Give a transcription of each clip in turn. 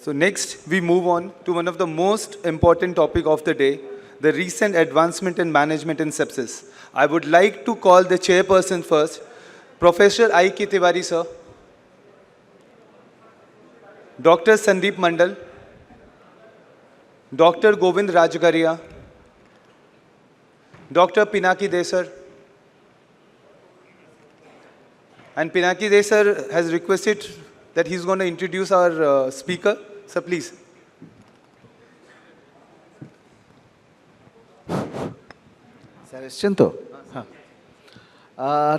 So next, we move on to one of the most important topic of the day, the recent advancement in management in sepsis. I would like to call the chairperson first, Professor Tiwary sir, Dr. Sandip Mandal, Dr. Govind Rajgarhia, Dr. Pinaki sir, and Pinaki sir has requested that he's going to introduce our speaker. Sir, please.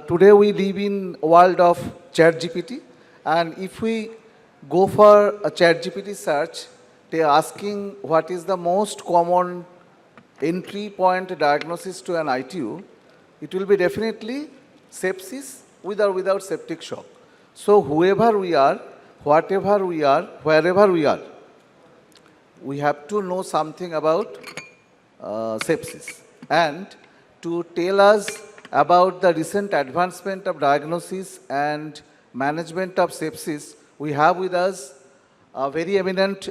Today we live in a world of ChatGPT, and if we go for a ChatGPT search, they are asking what is the most common entry point diagnosis to an ITU. It will be definitely sepsis with or without septic shock. So whoever we are, whatever we are, wherever we are, we have to know something about sepsis. And to tell us about the recent advancement of diagnosis and management of sepsis, we have with us a very eminent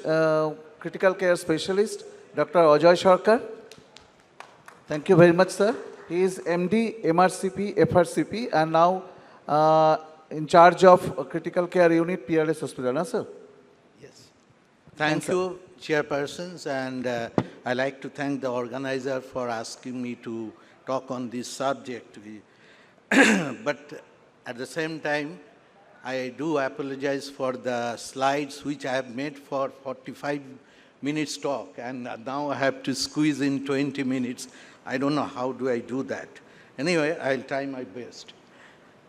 critical care specialist, Dr. Ajoy Sarkar. Thank you very much, sir. He is MD, MRCP, FRCP, and now in charge of critical care unit, PRS Hospital, no, sir? Yes. Thank you, Chairpersons, and I'd like to thank the organizer for asking me to talk on this subject. But at the same time, I do apologize for the slides which I have made for 45 minutes talk, and now I have to squeeze in 20 minutes. I don't know how do I do that. Anyway, I'll try my best.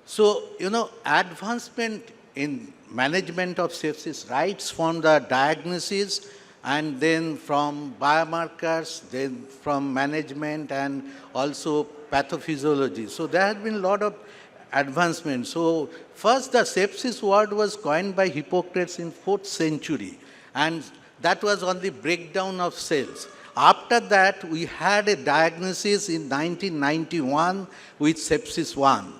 So, advancement in management of sepsis, right from the diagnosis and then from biomarkers, then from management and also pathophysiology. So there has been a lot of advancement. So first the sepsis word was coined by Hippocrates in 4th century, and that was on the breakdown of cells. After that, we had a diagnosis in 1991 with sepsis 1.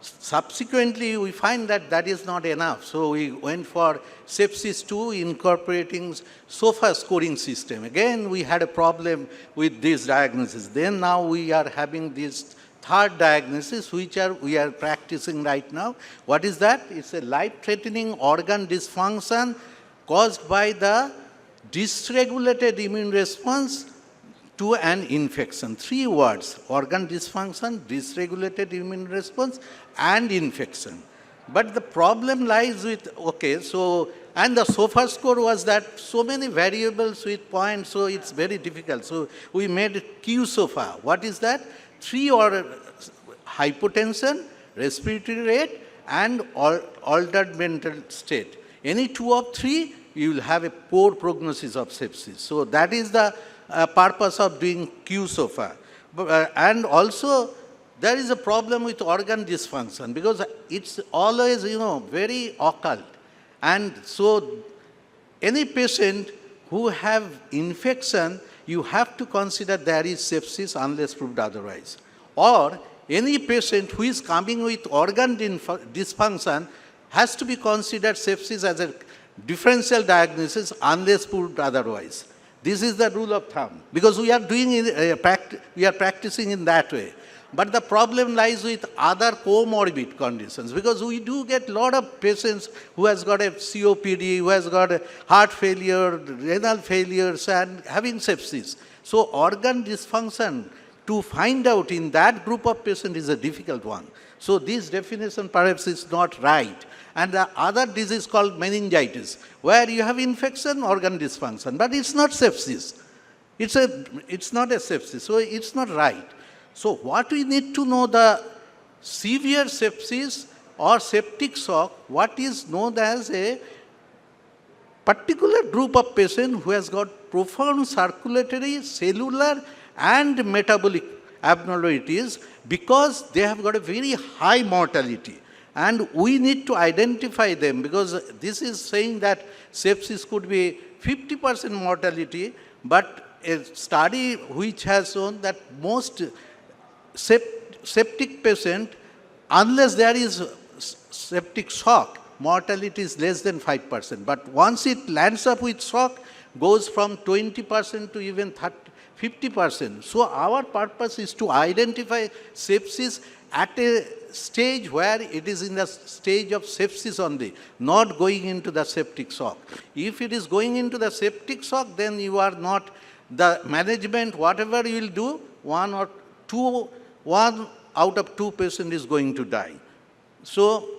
Subsequently, we find that that is not enough. So we went for sepsis 2, incorporating SOFA scoring system. Again, we had a problem with this diagnosis. Then now we are having this third diagnosis, which we are practicing right now. What is that? It's a life-threatening organ dysfunction caused by the dysregulated immune response to an infection. 3 words: organ dysfunction, dysregulated immune response, and infection. But the problem lies with, and the SOFA score was that so many variables with points, so it's very difficult. So we made Q-SOFA. What is that? 3 or hypotension, respiratory rate, and altered mental state. Any 2 of 3, you will have a poor prognosis of sepsis. So that is the purpose of doing Q-SOFA. And also, there is a problem with organ dysfunction because it's always, very occult. And so, any patient who have infection, you have to consider there is sepsis unless proved otherwise. Or any patient who is coming with organ dysfunction has to be considered sepsis as a differential diagnosis unless proved otherwise. This is the rule of thumb, because we are doing we are practicing in that way. But the problem lies with other comorbid conditions, because we do get a lot of patients who has got a COPD, who has got a heart failure, renal failures, and having sepsis. So organ dysfunction, to find out in that group of patients, is a difficult one. So this definition perhaps is not right. And the other disease called meningitis, where you have infection, organ dysfunction, but it's not sepsis. It's not a sepsis, so it's not right. So what we need to know, the severe sepsis or septic shock, what is known as a particular group of patients who has got profound circulatory, cellular, and metabolic abnormalities, because they have got a very high mortality. And we need to identify them, because this is saying that sepsis could be 50% mortality, but a study which has shown that most septic patient, unless there is septic shock, mortality is less than 5%. But once it lands up with shock, goes from 20% to even 50%. So our purpose is to identify sepsis at a stage where it is in the stage of sepsis only, not going into the septic shock. If it is going into the septic shock, then you are not, the management, whatever you will do, one out of two patients is going to die. So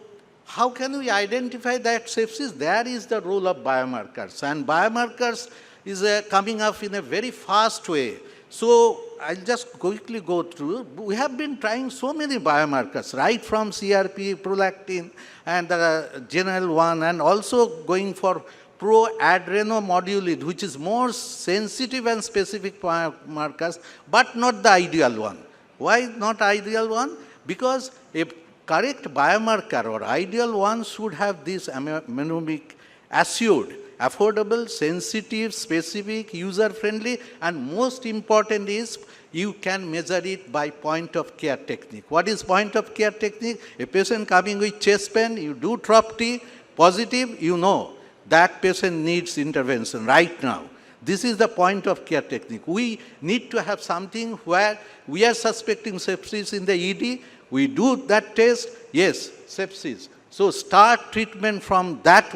how can we identify that sepsis? There is the role of biomarkers, and biomarkers is coming up in a very fast way. So I'll just quickly go through. We have been trying so many biomarkers, right from CRP, prolactin, and the general one, and also going for pro-adrenomodulin, which is more sensitive and specific biomarkers, but not the ideal one. Why not ideal one? Because a correct biomarker or ideal one should have this mnemonic assured, affordable, sensitive, specific, user-friendly, and most important is you can measure it by point of care technique. What is point of care technique? A patient coming with chest pain, you do TROP-T, positive, you know that patient needs intervention right now. This is the point of care technique. We need to have something where we are suspecting sepsis in the ED, we do that test, yes, sepsis. So start treatment from that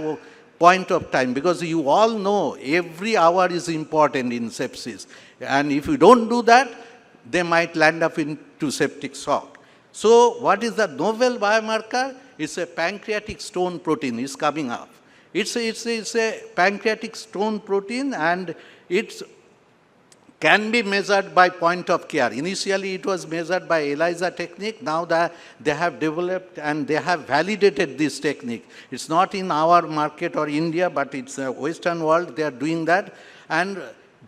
point of time, because you all know every hour is important in sepsis. And if you don't do that, they might land up into septic shock. So what is the novel biomarker? It's a pancreatic stone protein is coming up. It's a pancreatic stone protein, and it can be measured by point of care. Initially, it was measured by ELISA technique. Now they have developed and they have validated this technique. It's not in our market or India, but it's a Western world. They are doing that. And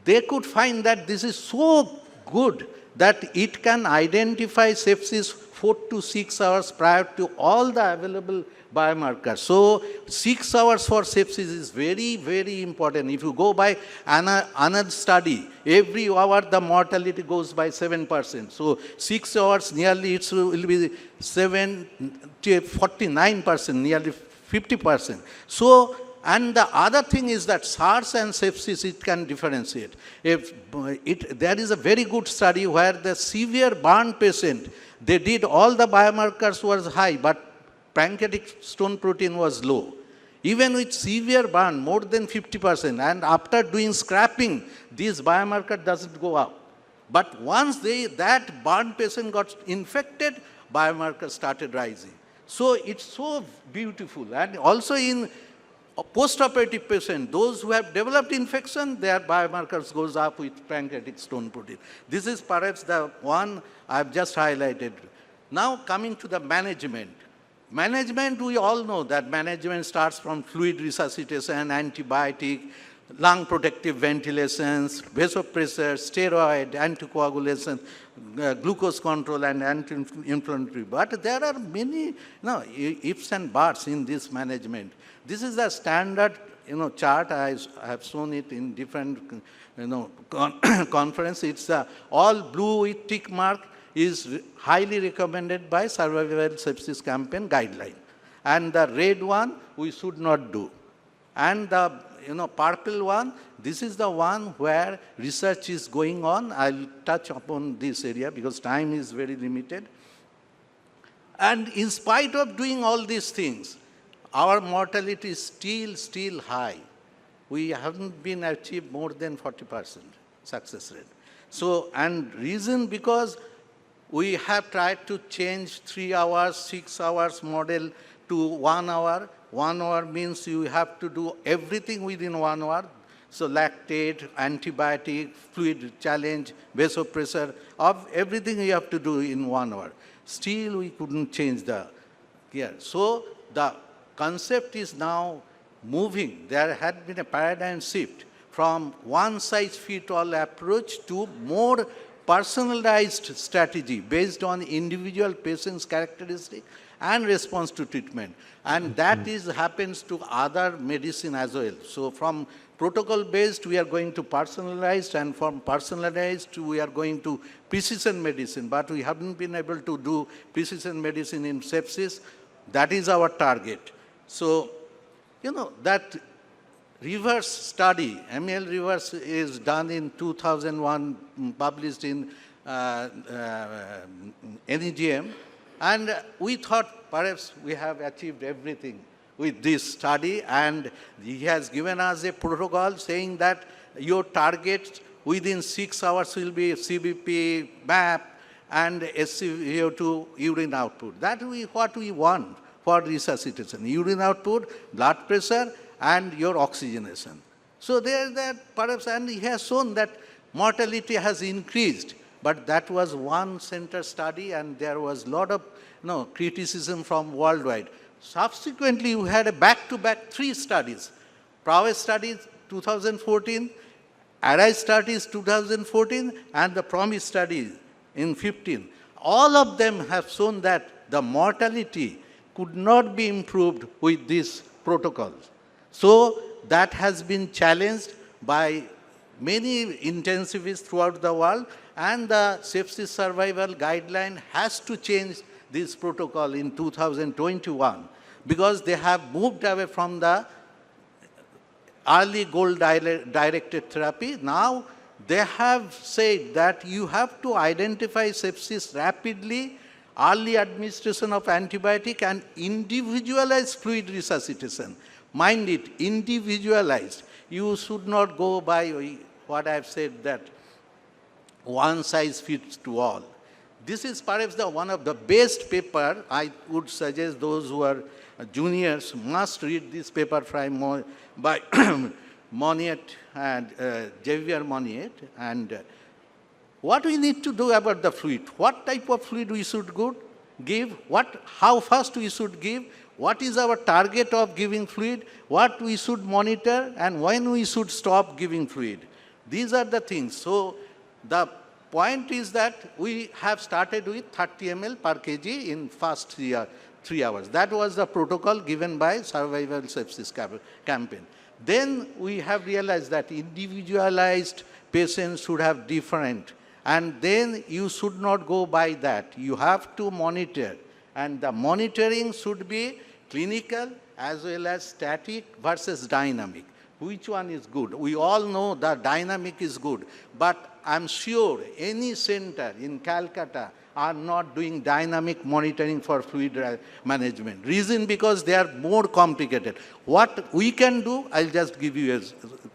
they could find that this is so good that it can identify sepsis 4 to 6 hours prior to all the available biomarkers. So 6 hours for sepsis is very, very important. If you go by another study, every hour the mortality goes by 7%. So 6 hours nearly it will be 49%, nearly 50%. So, and the other thing is that SARS and sepsis, it can differentiate. There is a very good study where the severe burn patient, they did all the biomarkers was high, but pancreatic stone protein was low. Even with severe burn, more than 50%, and after doing scrapping, this biomarker doesn't go up. But once that burn patient got infected, biomarker started rising. So it's so beautiful. And also in post-operative patient, those who have developed infection, their biomarkers goes up with pancreatic stone protein. This is perhaps the one I've just highlighted. Now coming to the management. Management, we all know that management starts from fluid resuscitation, antibiotic, lung protective ventilations, vasopressor, steroid, anticoagulation, glucose control, and anti-inflammatory. But there are many ifs and buts in this management. This is the standard chart. I have shown it in different conference. It's all blue with tick mark is highly recommended by Survival Sepsis Campaign guideline. And the red one, we should not do. And the purple one, this is the one where research is going on. I'll touch upon this area because time is very limited. And in spite of doing all these things, our mortality is still high. We haven't been achieved more than 40% success rate. So, and reason because we have tried to change 3 hours, 6 hours model to 1 hour. 1 hour means you have to do everything within 1 hour. So lactate, antibiotic, fluid challenge, vasopressor, of everything you have to do in 1 hour. Still we couldn't change the gear. So the concept is now moving. There had been a paradigm shift from one-size-fits-all approach to more personalized strategy based on individual patient's characteristic and response to treatment. And that happens to other medicine as well. So from protocol-based, we are going to personalized, and from personalized, we are going to precision medicine. But we haven't been able to do precision medicine in sepsis. That is our target. So, that reverse study, ML reverse is done in 2001, published in NEGM, and we thought perhaps we have achieved everything with this study, and he has given us a protocol saying that your target within 6 hours will be CBP, MAP, and SCVO2 urine output. That is what we want for resuscitation. Urine output, blood pressure, and your oxygenation. So there that perhaps, and he has shown that mortality has increased, but that was one center study, and there was a lot of criticism from worldwide. Subsequently, we had a back-to-back 3 studies. Prowess studies 2014, Arise studies 2014, and the Promise study in 15. All of them have shown that the mortality could not be improved with these protocols. So that has been challenged by many intensivists throughout the world, and the sepsis survival guideline has to change this protocol in 2021 because they have moved away from the early goal-directed therapy. Now they have said that you have to identify sepsis rapidly, early administration of antibiotic, and individualized fluid resuscitation. Mind it, individualized. You should not go by what I have said, that one size fits to all. This is perhaps one of the best paper. I would suggest those who are juniors must read this paper by Monniet and Javier Monniet. And what we need to do about the fluid, what type of fluid we should give, how fast we should give, what is our target of giving fluid, what we should monitor, and when we should stop giving fluid. These are the things. So the point is that we have started with 30 ml per kg in first 3 hours. That was the protocol given by Survival Sepsis Campaign. Then we have realized that individualized patients should have different, and then you should not go by that. You have to monitor, and the monitoring should be clinical as well as static versus dynamic. Which one is good? We all know that dynamic is good, but I'm sure any center in Calcutta are not doing dynamic monitoring for fluid management. Reason because they are more complicated. What we can do, I'll just give you a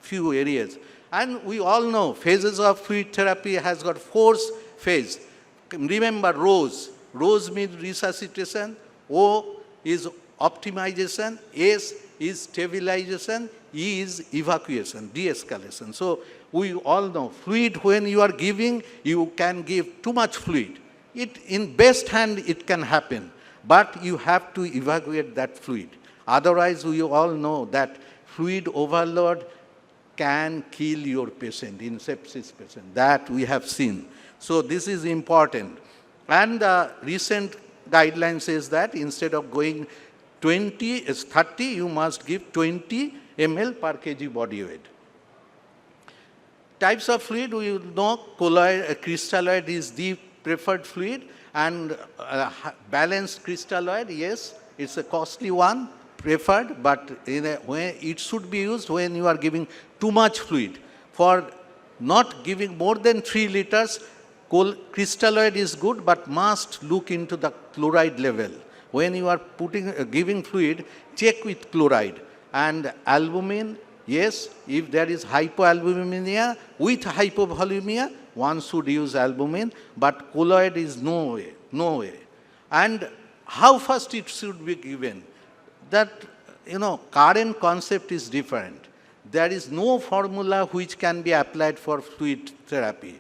few areas. And we all know phases of fluid therapy has got 4 phases. Remember ROSE. ROSE means resuscitation. O is optimization. S is stabilization. E is evacuation, de-escalation. So we all know fluid, when you are giving, you can give too much fluid. In best hand, it can happen, but you have to evacuate that fluid. Otherwise, we all know that fluid overload can kill your patient, in sepsis patient. That we have seen. So this is important. And the recent guideline says that instead of going 30, you must give 20 ml per kg body weight. Types of fluid, we know colloid, crystalloid is the preferred fluid, and balanced crystalloid, yes, it's a costly one, preferred, but it should be used when you are giving too much fluid. For not giving more than 3 liters, crystalloid is good, but must look into the chloride level. When you are giving fluid, check with chloride. And albumin, yes, if there is hypoalbuminemia with hypovolemia, one should use albumin, but colloid is no way. And how fast it should be given? That, current concept is different. There is no formula which can be applied for fluid therapy.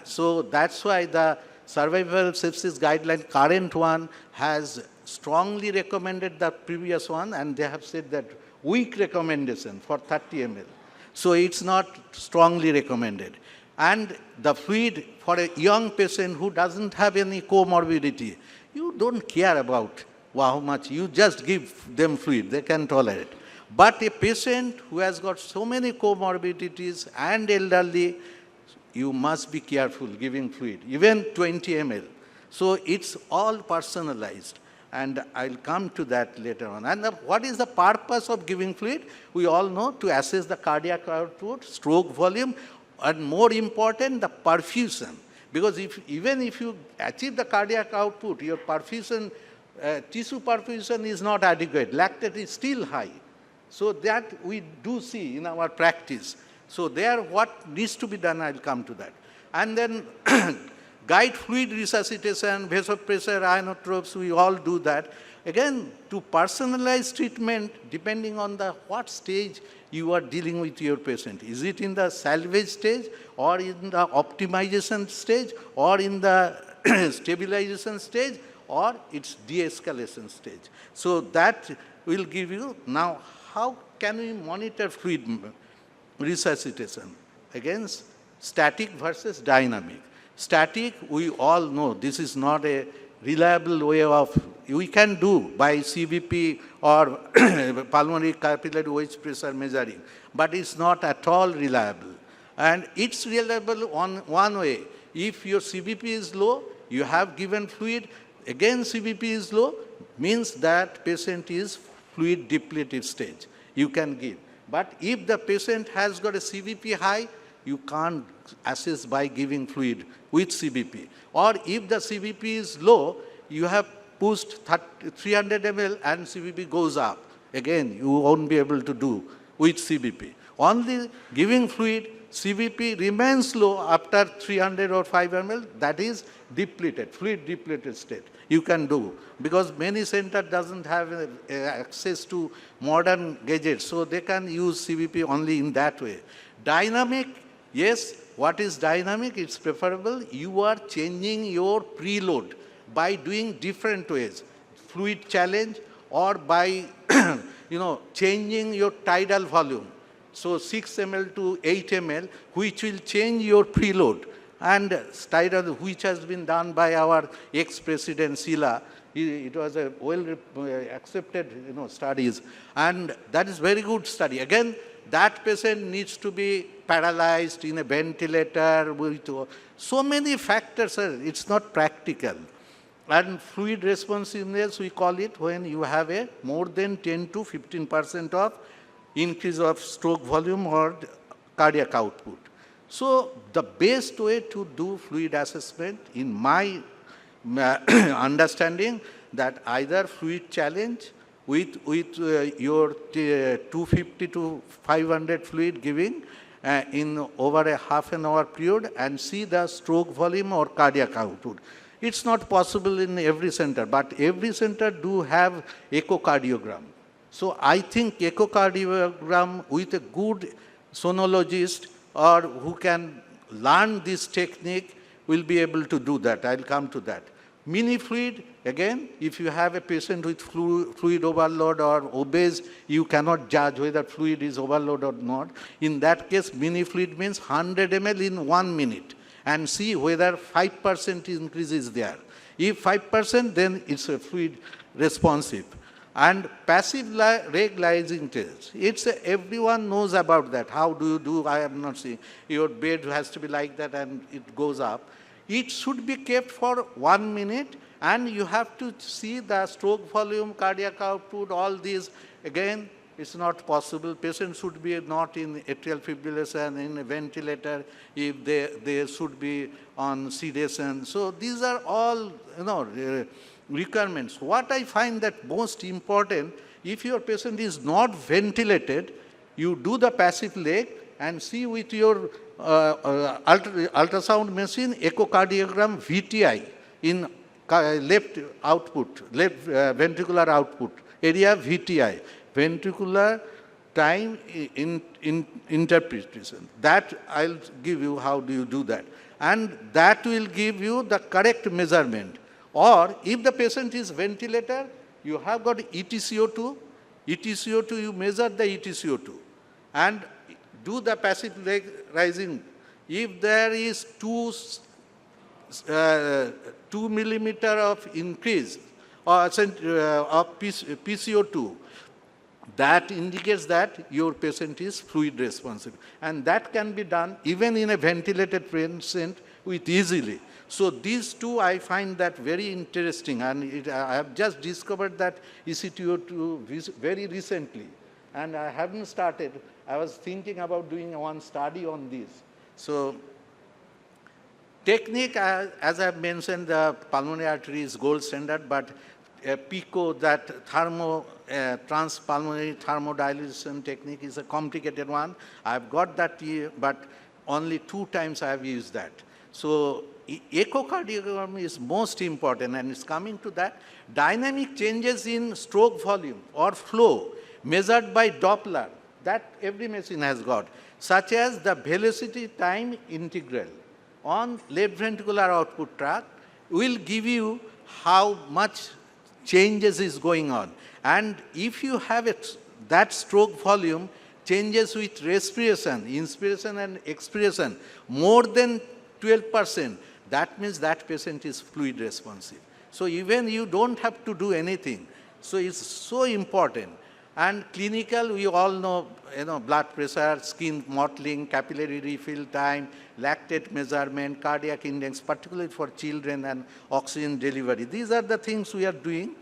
So that's why the Survival Sepsis Guideline, current one, has strongly recommended the previous one, and they have said that weak recommendation for 30 ml. So it's not strongly recommended. And the fluid for a young patient who doesn't have any comorbidity, you don't care about how much, you just give them fluid, they can tolerate. But a patient who has got so many comorbidities and elderly, you must be careful giving fluid, even 20 ml. So it's all personalized. And I'll come to that later on. And what is the purpose of giving fluid? We all know, to assess the cardiac output, stroke volume, and more important, the perfusion. Because even if you achieve the cardiac output, your perfusion, tissue perfusion is not adequate. Lactate is still high. So that we do see in our practice. So there, what needs to be done, I'll come to that. And then guide fluid resuscitation, vasopressor, ionotropes, we all do that. Again, to personalize treatment, depending on what stage you are dealing with your patient. Is it in the salvage stage, or in the optimization stage, or in the stabilization stage, or it's de-escalation stage? So that will give you. Now, how can we monitor fluid resuscitation? Again, static versus dynamic. Static, we all know this is not a reliable way of, we can do by CBP or pulmonary capillary wedge pressure measuring, but it's not at all reliable. And it's reliable on one way. If your CBP is low, you have given fluid, again CBP is low, means that patient is fluid depleted stage. You can give. But if the patient has got a CBP high, you can't assess by giving fluid with CBP. Or if the CBP is low, you have pushed 300 ml and CBP goes up. Again, you won't be able to do with CBP. Only giving fluid, CBP remains low after 300 or 5 ml, that is depleted, fluid depleted state. You can do, because many centers doesn't have access to modern gadgets, so they can use CBP only in that way. Dynamic, yes, what is dynamic? It's preferable. You are changing your preload by doing different ways. Fluid challenge, or by changing your tidal volume. So 6 ml to 8 ml, which will change your preload. And tidal, which has been done by our ex-president Sila. It was a well accepted studies. And that is very good study. Again, that patient needs to be paralyzed in a ventilator with so many factors, sir. It's not practical. And fluid responsiveness, we call it when you have a more than 10 to 15% of increase of stroke volume or cardiac output. So the best way to do fluid assessment, in my understanding, that either fluid challenge with your 250 to 500 fluid giving in over a half an hour period, and see the stroke volume or cardiac output. It's not possible in every center, but every center do have echocardiogram. So I think echocardiogram with a good sonologist or who can learn this technique will be able to do that. I'll come to that. Mini fluid, again, if you have a patient with fluid overload or obese, you cannot judge whether fluid is overload or not. In that case, mini fluid means 100 ml in 1 minute, and see whether 5% increase is there. If 5%, then it's a fluid responsive. And passive regularizing test, it's everyone knows about that. How do you do? I am not saying your bed has to be like that and it goes up. It should be kept for 1 minute, and you have to see the stroke volume, cardiac output, all these. Again, it's not possible. Patients should be not in atrial fibrillation, in a ventilator, if they should be on sedation. So these are all, requirements. What I find that most important, if your patient is not ventilated, you do the passive leg and see with your ultrasound machine, echocardiogram VTI in left output, left ventricular output, area VTI, ventricular time in interpretation. That I'll give you how do you do that. And that will give you the correct measurement. Or if the patient is ventilator, you have got ETCO2. ETCO2, you measure the ETCO2 and do the passive leg rising. If there is 2 millimeter of increase or of PCO2, that indicates that your patient is fluid responsive. And that can be done even in a ventilated patient with easily. So these two I find that very interesting, and I have just discovered that ECTO2 very recently, and I haven't started. I was thinking about doing one study on this. So technique, as I have mentioned, the pulmonary artery is gold standard, but PICO, that transpulmonary thermodilution technique, is a complicated one. I've got that, but only 2 times I have used that. So echocardiogram is most important, and it's coming to that. Dynamic changes in stroke volume or flow measured by Doppler, that every machine has got, such as the velocity time integral on left ventricular output tract will give you how much changes is going on. And if you have that stroke volume changes with respiration, inspiration and expiration more than 12%, that means that patient is fluid responsive. So even you don't have to do anything. So it's so important. And clinical, we all know, blood pressure, skin mottling, capillary refill time, lactate measurement, cardiac index, particularly for children, and oxygen delivery. These are the things we are doing.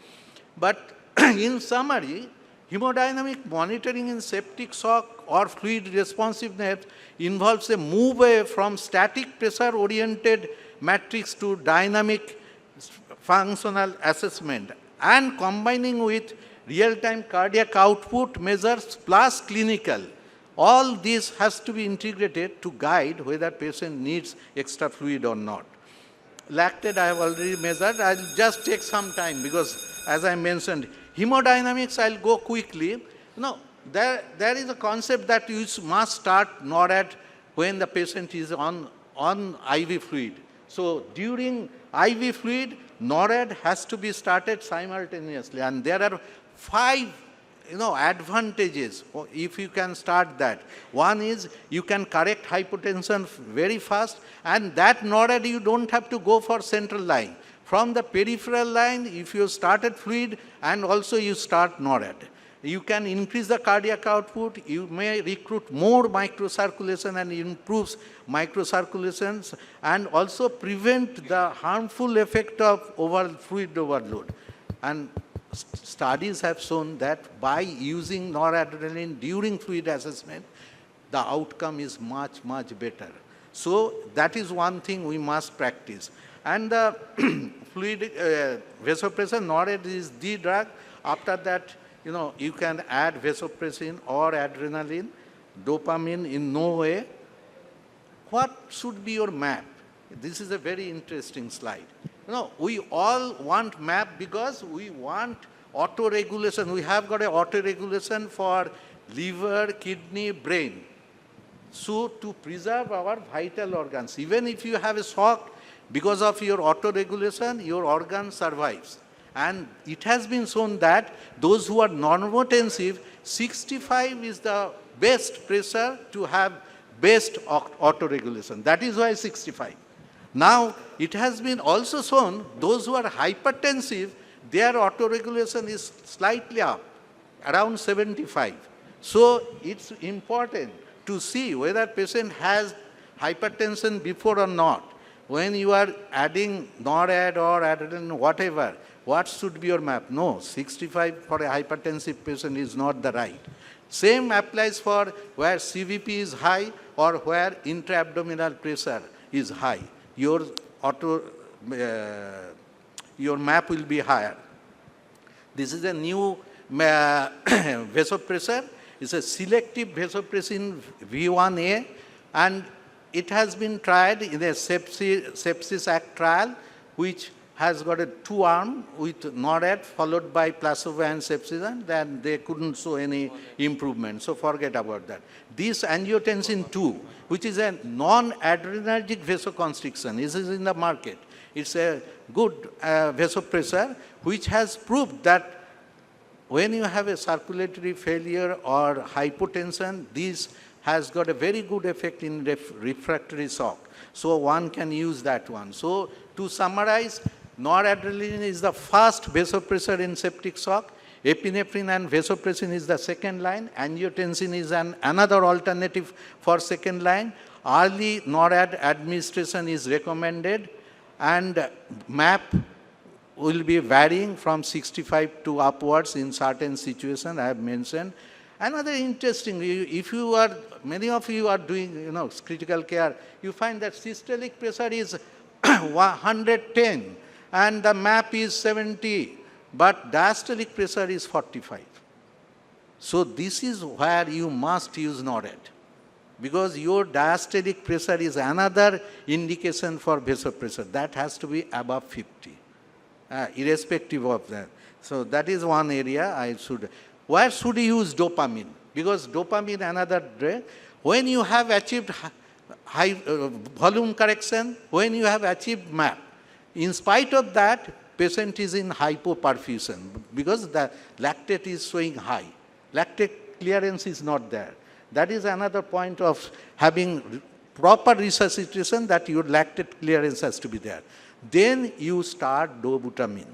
But in summary, hemodynamic monitoring in septic shock or fluid responsiveness involves a move away from static pressure-oriented matrix to dynamic functional assessment, and combining with real-time cardiac output measures plus clinical. All this has to be integrated to guide whether patient needs extra fluid or not. Lactate I have already measured. I'll just take some time because, as I mentioned, hemodynamics I'll go quickly. There is a concept that you must start NORAD when the patient is on IV fluid. So during IV fluid, NORAD has to be started simultaneously, and there are 5 advantages if you can start that. One is you can correct hypotension very fast, and that NORAD you don't have to go for central line. From the peripheral line, if you started fluid and also you start NORAD, you can increase the cardiac output, you may recruit more microcirculation and improves microcirculations, and also prevent the harmful effect of fluid overload. And studies have shown that by using noradrenaline during fluid assessment, the outcome is much, much better. So that is one thing we must practice. And the fluid vasopressin, NORAD is the drug. After that, you can add vasopressin or adrenaline, dopamine in no way. What should be your map? This is a very interesting slide. We all want map because we want auto-regulation. We have got an auto-regulation for liver, kidney, brain. So to preserve our vital organs, even if you have a shock, because of your auto-regulation, your organ survives. And it has been shown that those who are normotensive, 65 is the best pressure to have best auto-regulation. That is why 65. Now, it has been also shown those who are hypertensive, their auto-regulation is slightly up, around 75. So it's important to see whether patient has hypertension before or not. When you are adding NORAD or adrenaline, whatever, what should be your map? No, 65 for a hypertensive patient is not the right. Same applies for where CVP is high or where intra-abdominal pressure is high. Your map will be higher. This is a new vasopressor. It's a selective vasopressin V1A, and it has been tried in a Sepsis Act trial, which has got a 2-arm with NORAD followed by placebo and sepsis, and then they couldn't show any improvement. So forget about that. This angiotensin 2, which is a non-adrenergic vasoconstriction, this is in the market. It's a good vasopressor, which has proved that when you have a circulatory failure or hypotension, this has got a very good effect in refractory shock. So one can use that one. So to summarize, noradrenaline is the first vasopressor in septic shock. Epinephrine and vasopressin is the second line. Angiotensin is another alternative for second line. Early NORAD administration is recommended, and MAP will be varying from 65 to upwards in certain situations I have mentioned. Another interesting, if you are, many of you are doing, critical care, you find that systolic pressure is 110 and the MAP is 70, but diastolic pressure is 45. So this is where you must use NORAD, because your diastolic pressure is another indication for vasopressor. That has to be above 50, irrespective of that. So that is one area I should. Where should you use dopamine? Because dopamine, another drug, when you have achieved high volume correction, when you have achieved MAP, in spite of that, patient is in hypoperfusion because the lactate is showing high. Lactate clearance is not there. That is another point of having proper resuscitation, that your lactate clearance has to be there. Then you start dobutamine.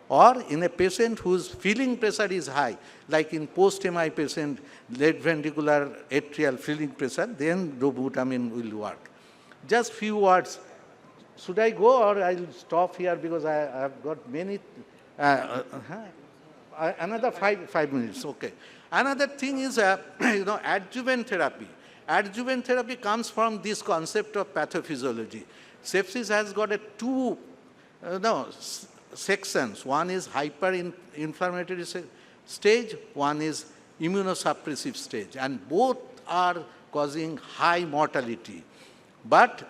Or in a patient whose filling pressure is high, like in post-MI patient, left ventricular atrial filling pressure, then dobutamine will work. Just few words. Should I go or I'll stop here because I have got many, another five minutes, okay. Another thing is, adjuvant therapy. Adjuvant therapy comes from this concept of pathophysiology. Sepsis has got two sections. One is hyperinflammatory stage, one is immunosuppressive stage, and both are causing high mortality. But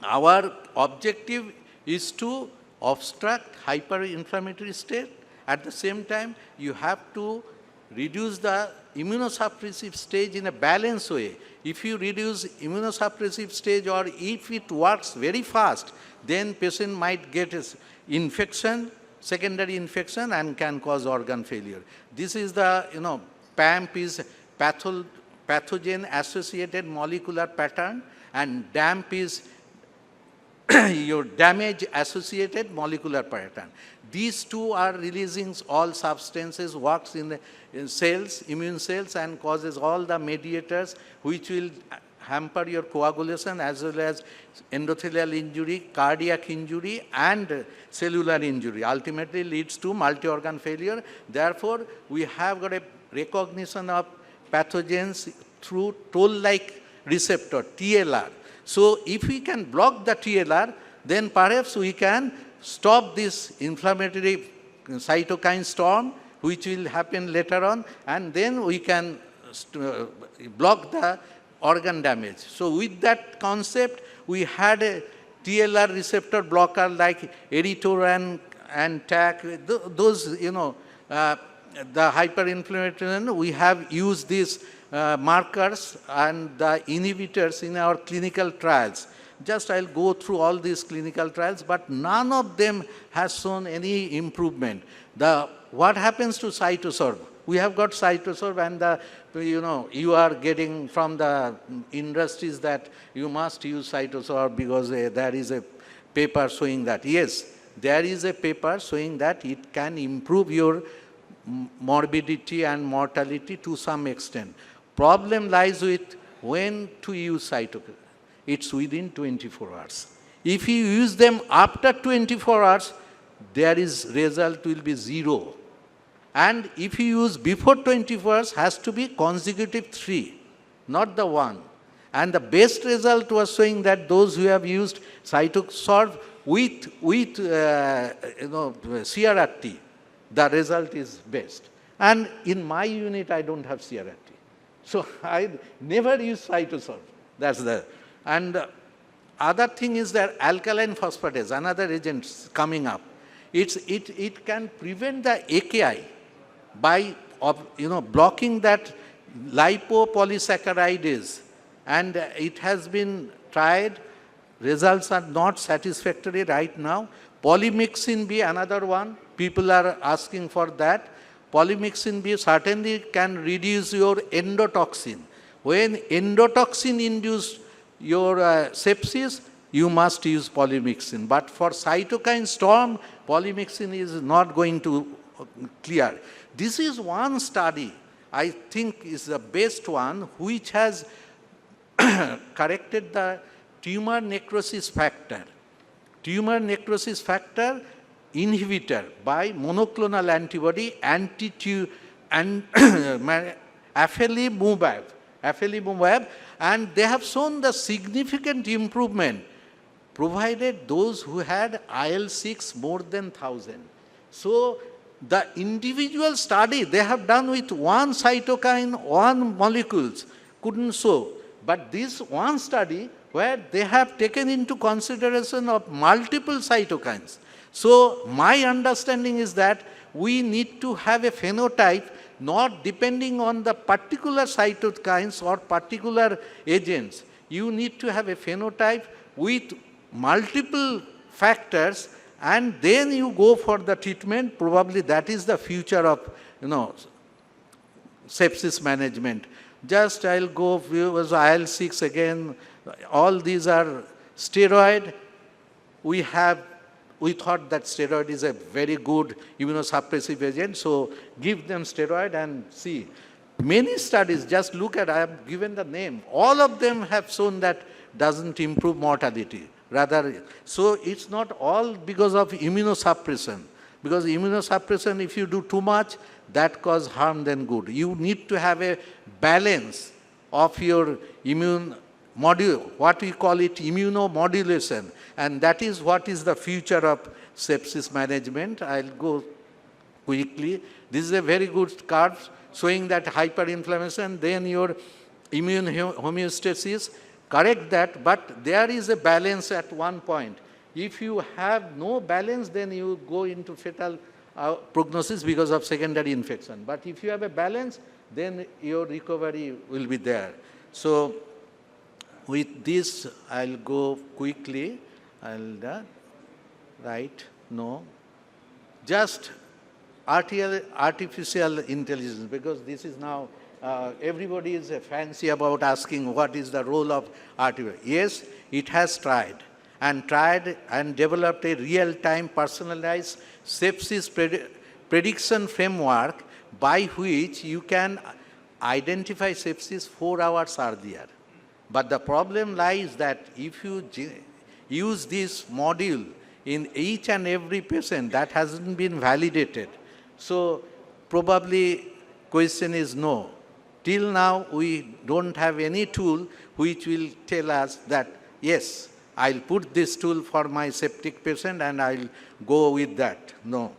our objective is to obstruct hyperinflammatory state. At the same time, you have to reduce the immunosuppressive stage in a balanced way. If you reduce immunosuppressive stage, or if it works very fast, then patient might get infection, secondary infection, and can cause organ failure. This is the, PAMP is pathogen associated molecular pattern, and DAMP is your damage associated molecular pattern. These two are releasing all substances, works in cells, immune cells, and causes all the mediators which will hamper your coagulation as well as endothelial injury, cardiac injury, and cellular injury. Ultimately leads to multi-organ failure. Therefore, we have got a recognition of pathogens through toll-like receptor, TLR. So if we can block the TLR, then perhaps we can stop this inflammatory cytokine storm, which will happen later on, and then we can block the organ damage. So with that concept, we had a TLR receptor blocker like Erythroran and TAC, those, the hyperinflammatory, we have used these markers and the inhibitors in our clinical trials. Just I'll go through all these clinical trials, but none of them has shown any improvement. What happens to cytosorb? We have got cytosorb, and you are getting from the industries that you must use cytosorb because there is a paper showing that. Yes, there is a paper showing that it can improve your morbidity and mortality to some extent. Problem lies with when to use cytokine. It's within 24 hours. If you use them after 24 hours, there is result will be 0. And if you use before 24 hours, has to be consecutive 3, not the 1. And the best result was showing that those who have used cytosorb with CRRT, the result is best. And in my unit, I don't have CRRT. So I never use cytosorb. That's the. And other thing is that alkaline phosphatase, another agent coming up. It can prevent the AKI by blocking that lipopolysaccharidase, and it has been tried. Results are not satisfactory right now. Polymyxin B, another one. People are asking for that. Polymyxin B certainly can reduce your endotoxin. When endotoxin induced your sepsis, you must use polymyxin. But for cytokine storm, polymyxin is not going to clear. This is one study, I think is the best one, which has corrected the tumor necrosis factor. Tumor necrosis factor inhibitor by monoclonal antibody afalimumab, and they have shown the significant improvement provided those who had IL-6 more than 1,000. So the individual study they have done with one cytokine, one molecules, couldn't show. But this one study where they have taken into consideration of multiple cytokines. So my understanding is that we need to have a phenotype not depending on the particular cytokines or particular agents. You need to have a phenotype with multiple factors, and then you go for the treatment. Probably that is the future of, sepsis management. Just I'll go with IL-6 again. All these are steroid. We thought that steroid is a very good immunosuppressive agent, so give them steroid and see. Many studies, just look at, I have given the name, all of them have shown that doesn't improve mortality. Rather, so it's not all because of immunosuppression. Because immunosuppression, if you do too much, that causes harm than good. You need to have a balance of your immune module, what we call it immunomodulation, and that is what is the future of sepsis management. I'll go quickly. This is a very good curve showing that hyperinflammation, then your immune homeostasis, correct that, but there is a balance at one point. If you have no balance, then you go into fatal prognosis because of secondary infection. But if you have a balance, then your recovery will be there. So with this, I'll go quickly. Just artificial intelligence, because this is now, everybody is fancy about asking what is the role of artificial. Yes, it has tried and developed a real-time personalized sepsis prediction framework by which you can identify sepsis 4 hours earlier. But the problem lies that if you use this module in each and every patient, that hasn't been validated. So probably question is no. Till now, we don't have any tool which will tell us that, yes, I'll put this tool for my septic patient and I'll go with that. No.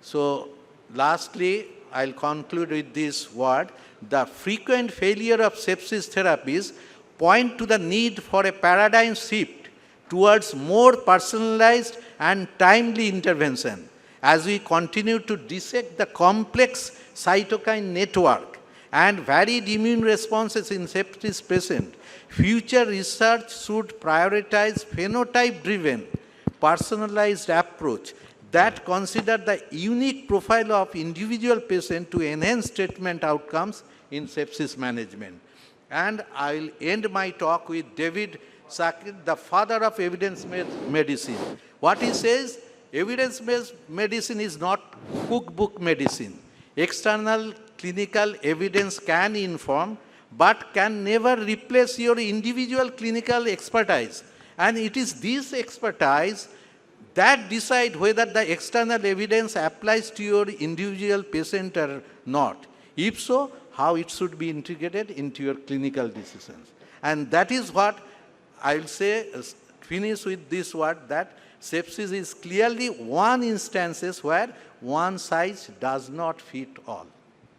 So lastly, I'll conclude with this word. The frequent failure of sepsis therapies point to the need for a paradigm shift towards more personalized and timely intervention. As we continue to dissect the complex cytokine network and varied immune responses in sepsis patients, future research should prioritize phenotype-driven, personalized approach that consider the unique profile of individual patient to enhance treatment outcomes in sepsis management. And I'll end my talk with Govind Rajgarhia, the father of evidence-based medicine. What he says, evidence-based medicine is not cookbook medicine. External clinical evidence can inform, but can never replace your individual clinical expertise. And it is this expertise that decide whether the external evidence applies to your individual patient or not. If so, how it should be integrated into your clinical decisions. And that is what I'll say, finish with this word, that sepsis is clearly one instances where one size does not fit all.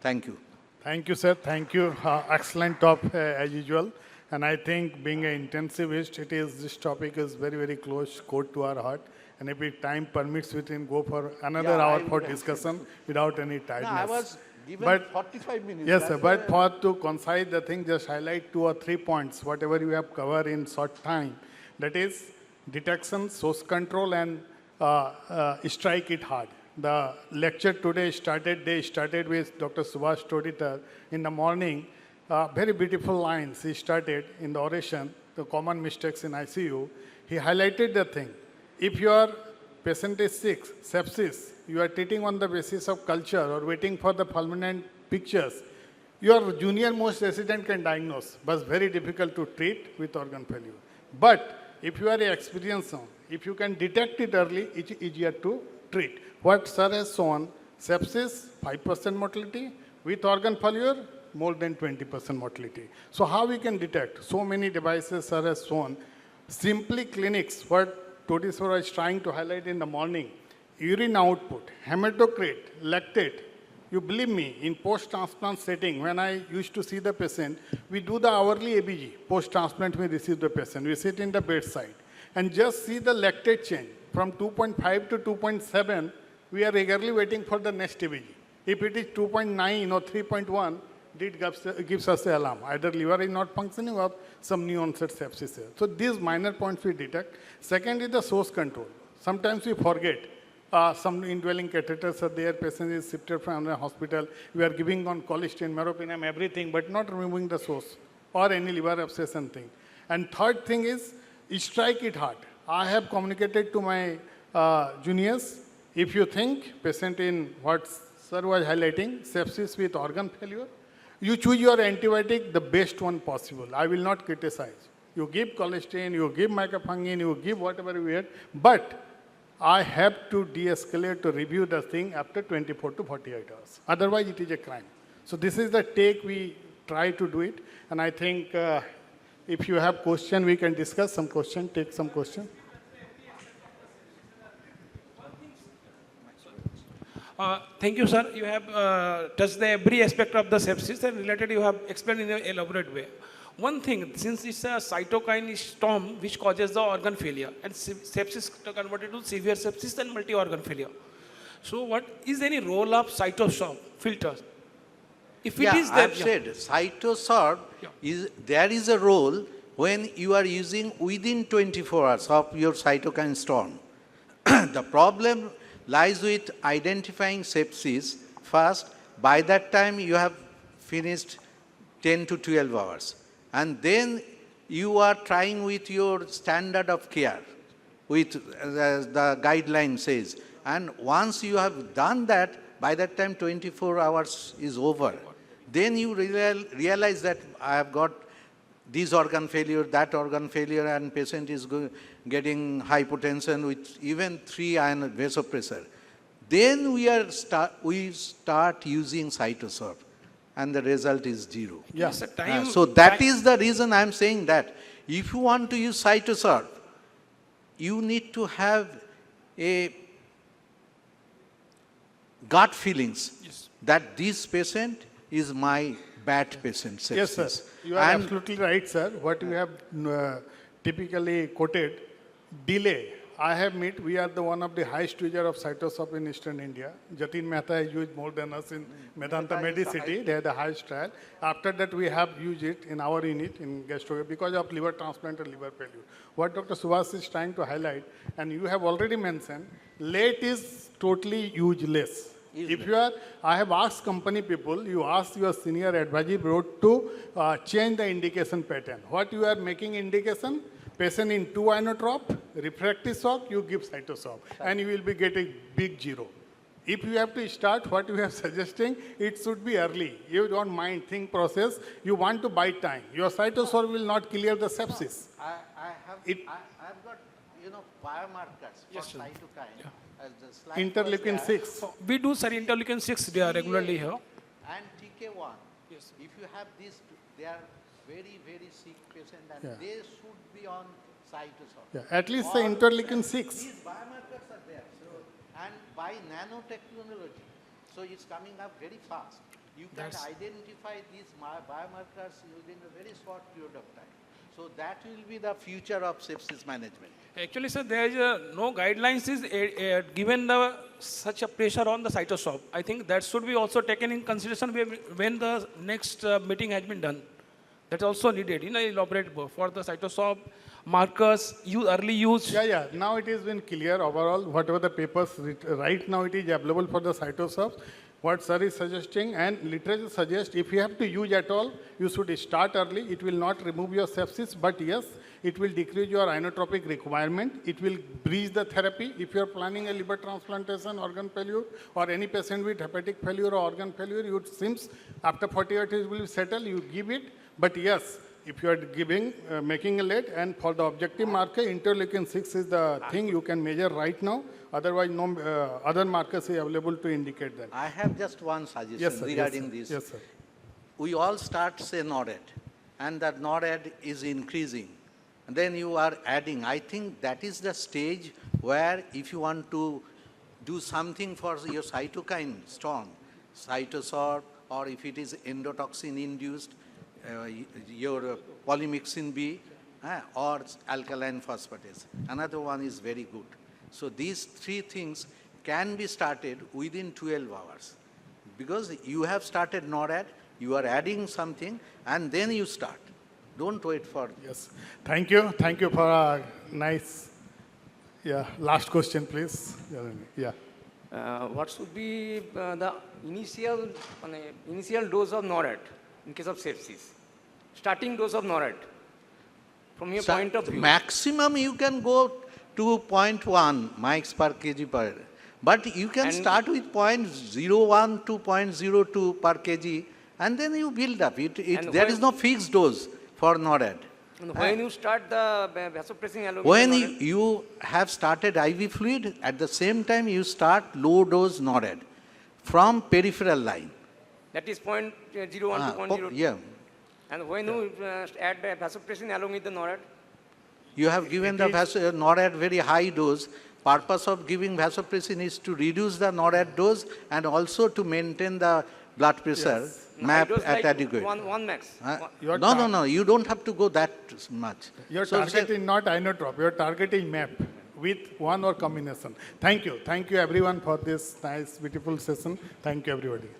Thank you. Thank you, sir. Thank you. Excellent talk as usual. And I think being an intensivist, this topic is very, very close to our heart. And if time permits, we can go for another hour for discussion without any tiredness. No, I was given 45 minutes. Yes, sir. But for to concise the thing, just highlight 2 or 3 points, whatever you have covered in short time. That is detection, source control, and strike it hard. The lecture today started with Dr. Subhash Toditar in the morning. Very beautiful lines he started in the oration, the common mistakes in ICU. He highlighted the thing. If your patient is sick, sepsis, you are treating on the basis of culture or waiting for the fulminant pictures, your junior most resident can diagnose, but it's very difficult to treat with organ failure. But if you are an experienced one, if you can detect it early, it's easier to treat. What sir has shown, sepsis, 5% mortality, with organ failure, more than 20% mortality. So how we can detect? So many devices sir has shown. Simply clinics, what Todiswara is trying to highlight in the morning, urine output, hematocrit, lactate. You believe me, in post-transplant setting, when I used to see the patient, we do the hourly ABG. Post-transplant, we receive the patient. We sit in the bedside and just see the lactate change. From 2.5 to 2.7, we are eagerly waiting for the next ABG. If it is 2.9 or 3.1, it gives us the alarm. Either liver is not functioning or some new onset sepsis. So these minor points we detect. Second is the source control. Sometimes we forget. Some indwelling catheters are there, patient is shifted from the hospital. We are giving on colistin, meropenem, everything, but not removing the source or any liver abscession thing. And third thing is, strike it hard. I have communicated to my juniors, if you think patient in what sir was highlighting, sepsis with organ failure, you choose your antibiotic, the best one possible. I will not criticize. You give colistin, you give micafungin, you give whatever you had, but I have to de-escalate to review the thing after 24 to 48 hours. Otherwise, it is a crime. So this is the take we try to do it. And I think if you have question, we can discuss some question, take some question. Thank you, sir. You have touched every aspect of the sepsis and related you have explained in an elaborate way. One thing, since it's a cytokine storm which causes the organ failure and sepsis converted to severe sepsis and multi-organ failure. So what is any role of cytosol filters? If it is there, I've said cytosorb there is a role when you are using within 24 hours of your cytokine storm. The problem lies with identifying sepsis first. By that time you have finished 10 to 12 hours. And then you are trying with your standard of care, with the guideline says. And once you have done that, by that time 24 hours is over. Then you realize that I have got this organ failure, that organ failure, and patient is getting hypotension with even 3 iron vasopressor. Then we start using cytosorb. And the result is 0. Yes, So that is the reason I am saying that if you want to use cytosorb, you need to have a gut feelings that this patient is my bad patient. Sepsis. Yes, sir. You are absolutely right, sir. What you have typically quoted, delay. I have met, we are the one of the highest user of cytosorb in Eastern India. Jatin Mehta has used more than us in Medanta Medicity. They are the highest trial. After that, we have used it in our unit in gastro because of liver transplant and liver failure. What Dr. Subhas is trying to highlight, and you have already mentioned, late is totally useless. If you are, I have asked company people, you ask your senior advisory board to change the indication pattern. What you are making indication? Patient in 2 inotrop, refractory shock, you give cytosorb, and you will be getting big 0. If you have to start what you are suggesting, it should be early. You don't mind think process. You want to buy time. Your cytosorb will not clear the sepsis. I've got, biomarkers for cytokine. As the slide Interleukin was there. 6. we do sir interleukin 6 they are regularly here. And TK1. Yes. If you have these, they are very, very sick patient and they should be on cytosorb. Yeah, at least the interleukin 6. These biomarkers are there. So, and by nanotechnology, so it's coming up very fast. You can identify these biomarkers within a very short period of time. So that will be the future of sepsis management. Actually, sir, there is no guidelines is given such a pressure on the cytosorb. I think that should be also taken in consideration when the next meeting has been done. That's also needed in an elaborate book for the cytosorb markers, early use. Yeah. Now it has been clear overall, whatever the papers, right now it is available for the cytosorbs. what sir is suggesting, and literature suggests if you have to use at all, you should start early. It will not remove your sepsis, but yes, it will decrease your inotropic requirement. It will bridge the therapy. If you are planning a liver transplantation, organ failure, or any patient with hepatic failure or organ failure, it seems after 48 days will settle, you give it. But yes, if you are giving, making a late, and for the objective marker, interleukin 6 is the thing you can measure right now. Otherwise, no other markers are available to indicate that. I have just one suggestion Yes, sir. regarding Yes, sir. this. Yes, sir. We all start say NORAD, and that NORAD is increasing. And then you are adding. I think that is the stage where if you want to do something for your cytokine storm, cytosorb, or if it is endotoxin induced, your polymyxin B, or alkaline phosphatase. Another one is very good. So these three things can be started within 12 hours. Because you have started NORAD, you are adding something, and then you start. Don't wait for... Yes. Thank you. Thank you for a nice, last question, please. Yeah. What should be the initial dose of NORAD in case of sepsis? Starting dose of NORAD, from your point of view. Maximum you can go to 0.1 mics per kg per, but you can start with 0.01 to 0.02 per kg, and then you build up. There is no fixed dose for NORAD. And when you start the vasopressin along When with the NORAD, you have started IV fluid, at the same time you start low dose NORAD from peripheral line. that is 0.01 to 0.02. Yeah. And when you add the vasopressin along with the NORAD, You have given the NORAD very high dose. Purpose of giving vasopressin is to reduce the NORAD dose and also to maintain the blood pressure map dose at like adequate. one max. No, you don't have to go that much. Your So target say- is not inotrope. Your target is MAP with one or combination. Thank you. Thank you everyone for this nice, beautiful session. Thank you everybody.